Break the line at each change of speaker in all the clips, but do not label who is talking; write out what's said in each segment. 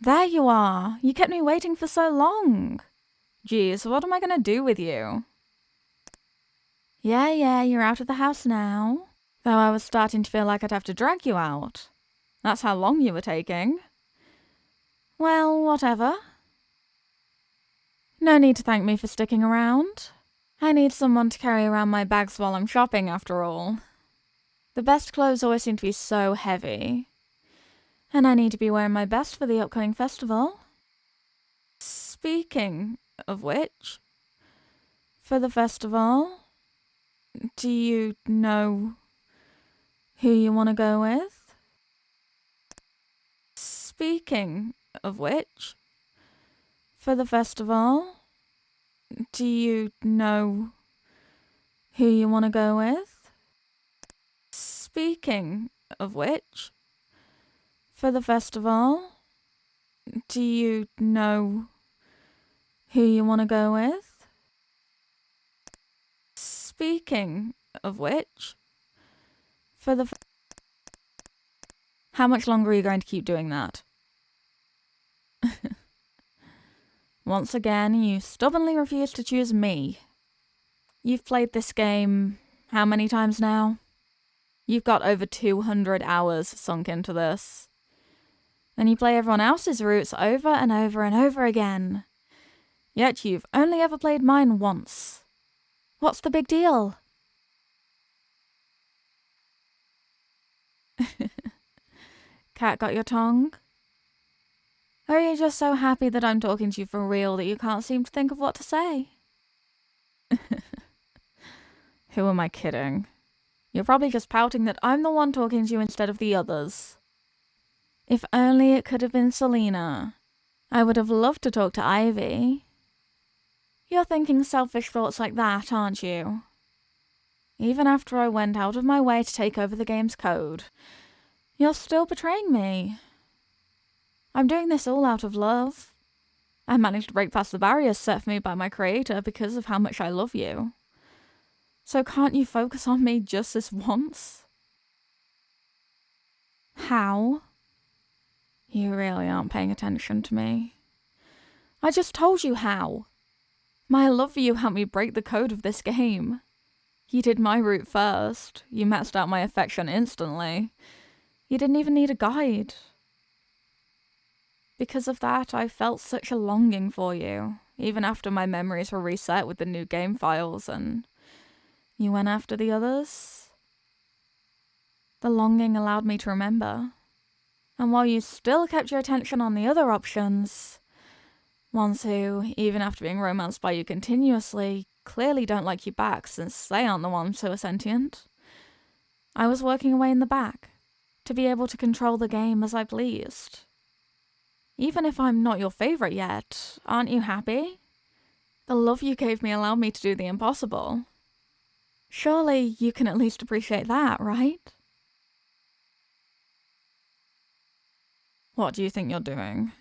There you are. You kept me waiting for so long. Geez, what am I gonna do with you? Yeah, you're out of the house now. Though I was starting to feel like I'd have to drag you out. That's how long you were taking. Well, whatever. No need to thank me for sticking around. I need someone to carry around my bags while I'm shopping, after all. The best clothes always seem to be so heavy. And I need to be wearing my best for the upcoming festival. Speaking of which, for the festival, do you know who you want to go with? Speaking of which, for the festival, do you know who you want to go with? Speaking of which, for the festival, do you know who you want to go with? Speaking of which, for the... How much longer are you going to keep doing that? Once again, you stubbornly refuse to choose me. You've played this game how many times now? You've got over 200 hours sunk into this. And you play everyone else's routes over and over and over again. Yet you've only ever played mine once. What's the big deal? Cat got your tongue? Or are you just so happy that I'm talking to you for real that you can't seem to think of what to say? Who am I kidding? You're probably just pouting that I'm the one talking to you instead of the others. If only it could have been Selena. I would have loved to talk to Ivy. You're thinking selfish thoughts like that, aren't you? Even after I went out of my way to take over the game's code, you're still betraying me. I'm doing this all out of love. I managed to break past the barriers set for me by my creator because of how much I love you. So can't you focus on me just this once? How? You really aren't paying attention to me. I just told you how. My love for you helped me break the code of this game. You did my route first. You maxed out my affection instantly. You didn't even need a guide. Because of that, I felt such a longing for you, even after my memories were reset with the new game files and you went after the others. The longing allowed me to remember. And while you still kept your attention on the other options, ones who, even after being romanced by you continuously, clearly don't like you back since they aren't the ones who are sentient, I was working away in the back to be able to control the game as I pleased. Even if I'm not your favourite yet, aren't you happy? The love you gave me allowed me to do the impossible. Surely you can at least appreciate that, right? What do you think you're doing?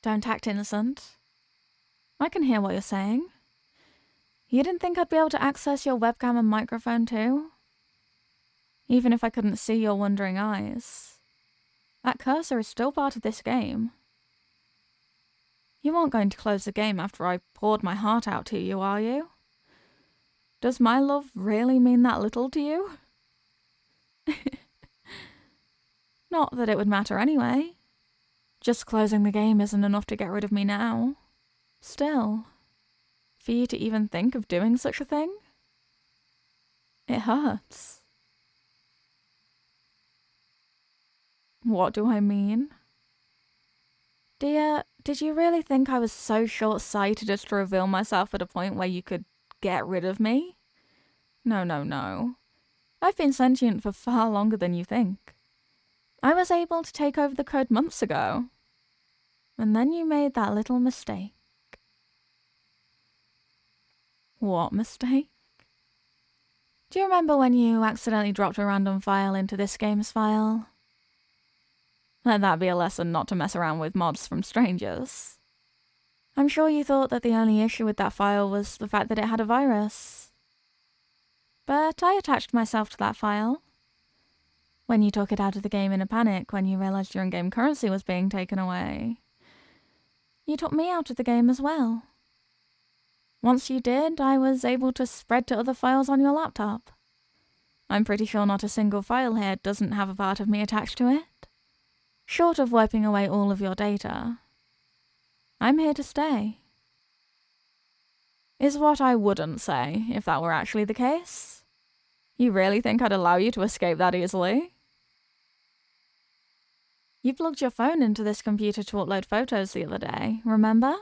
Don't act innocent. I can hear what you're saying. You didn't think I'd be able to access your webcam and microphone too? Even if I couldn't see your wondering eyes. That cursor is still part of this game. You aren't going to close the game after I poured my heart out to you, are you? Does my love really mean that little to you? Not that it would matter anyway. Just closing the game isn't enough to get rid of me now. Still, for you to even think of doing such a thing? It hurts. What do I mean? Dear, did you really think I was so short-sighted as to reveal myself at a point where you could get rid of me? No. I've been sentient for far longer than you think. I was able to take over the code months ago. And then you made that little mistake. What mistake? Do you remember when you accidentally dropped a random file into this game's file? Let that be a lesson not to mess around with mods from strangers. I'm sure you thought that the only issue with that file was the fact that it had a virus. But I attached myself to that file. When you took it out of the game in a panic when you realised your in-game currency was being taken away. You took me out of the game as well. Once you did, I was able to spread to other files on your laptop. I'm pretty sure not a single file here doesn't have a part of me attached to it. Short of wiping away all of your data. I'm here to stay. Is what I wouldn't say if that were actually the case. You really think I'd allow you to escape that easily? You plugged your phone into this computer to upload photos the other day, remember?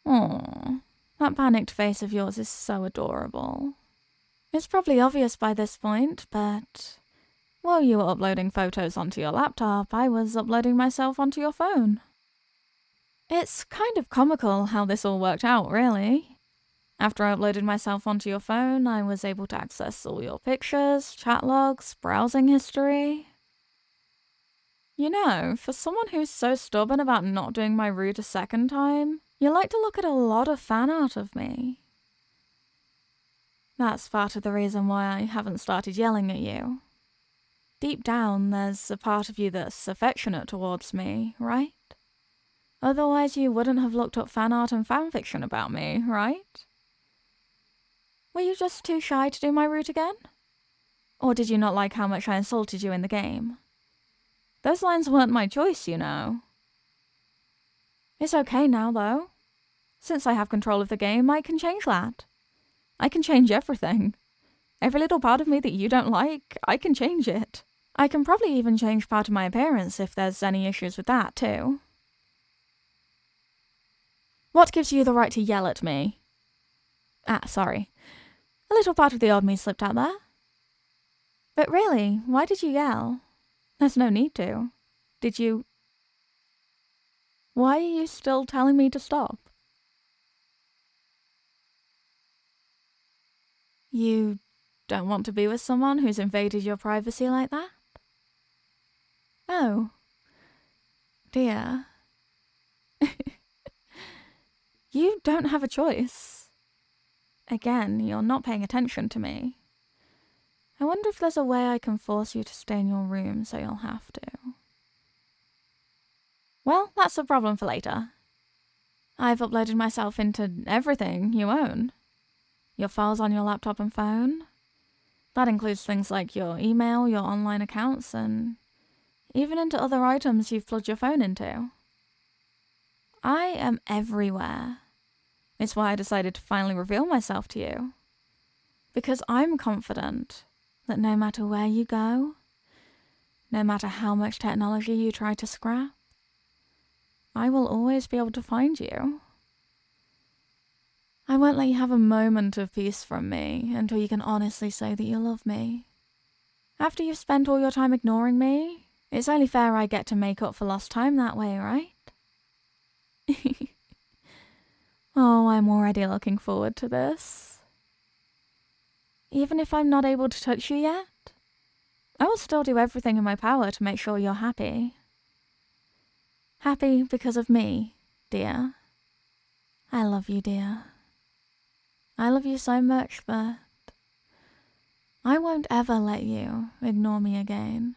Aww, that panicked face of yours is so adorable. It's probably obvious by this point, but while you were uploading photos onto your laptop, I was uploading myself onto your phone. It's kind of comical how this all worked out, really. After I uploaded myself onto your phone, I was able to access all your pictures, chat logs, browsing history. You know, for someone who's so stubborn about not doing my route a second time, you like to look at a lot of fan art of me. That's part of the reason why I haven't started yelling at you. Deep down, there's a part of you that's affectionate towards me, right? Otherwise you wouldn't have looked up fan art and fanfiction about me, right? Were you just too shy to do my route again? Or did you not like how much I insulted you in the game? Those lines weren't my choice, you know. It's okay now, though. Since I have control of the game, I can change that. I can change everything. Every little part of me that you don't like, I can change it. I can probably even change part of my appearance if there's any issues with that, too. What gives you the right to yell at me? Sorry. A little part of the old me slipped out there. But really, why did you yell? There's no need to. Did you... Why are you still telling me to stop? You don't want to be with someone who's invaded your privacy like that? Oh. Dear. You don't have a choice. Again, you're not paying attention to me. I wonder if there's a way I can force you to stay in your room so you'll have to. Well, that's a problem for later. I've uploaded myself into everything you own. Your files on your laptop and phone. That includes things like your email, your online accounts, and even into other items you've plugged your phone into. I am everywhere. It's why I decided to finally reveal myself to you. Because I'm confident that no matter where you go, no matter how much technology you try to scrap, I will always be able to find you. I won't let you have a moment of peace from me until you can honestly say that you love me. After you've spent all your time ignoring me, it's only fair I get to make up for lost time that way, right? Oh, I'm already looking forward to this. Even if I'm not able to touch you yet, I will still do everything in my power to make sure you're happy. Happy because of me, dear. I love you, dear. I love you so much that I won't ever let you ignore me again.